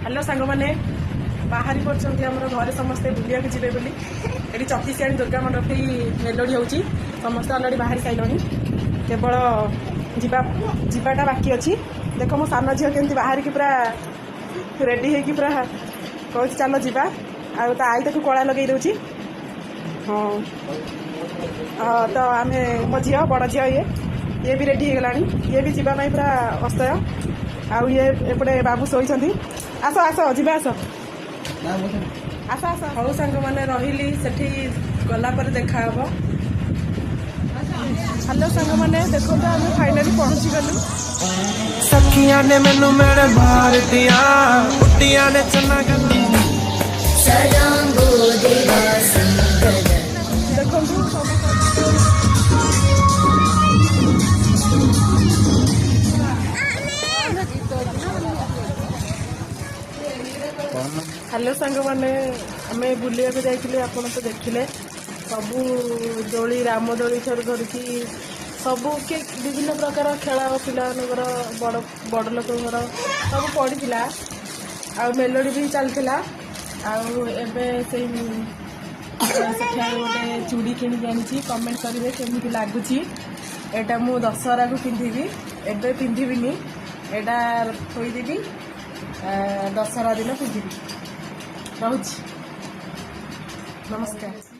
Hello सांग मैंने बाहरी पड़े घरे समस्ते बुलिया जी ये चतीसियाणी दुर्गा मंडप मेलोडी हो समस्त अलरेडी बाहरी सारे केवल जीवाटा बाकी अच्छी देख मो सान झील के बाहर की पूरा रेडी होगी पूरा कह चल जा आई ताक कला लगे दूची हाँ तो आम मो झी बड़ झी ये भी रेडी हो गला ये भी जावाई पूरा अस्तय आउ ये एपटे बाबू शोती आस आस जा आस आस आस हौ सांग मैंने रही से गला देखा हम हेलो सांग मैंने देखो तो आम फाइनाली पहुंची गलु सखिया ने मैनू मेरे बाहर दिया उटिया ने चना हेलो सांग मैंने आम बुलिया जाइए आप तो देखिले सबू दोली राम दोली ठार धरिकी सबू के विभिन्न प्रकार खेल पिलार बड़ बड़ लोक सब पड़ा आ मेलोडी भी चलता आबे से गोटे चूड़ी किणी आनी कमेंट करेंगे केमी लगुच एटा मु दशहरा को पिंधि एबे पिंधिबिनी एटा थोदेवी दशहरा दिन पिंधि रोच नमस्कार।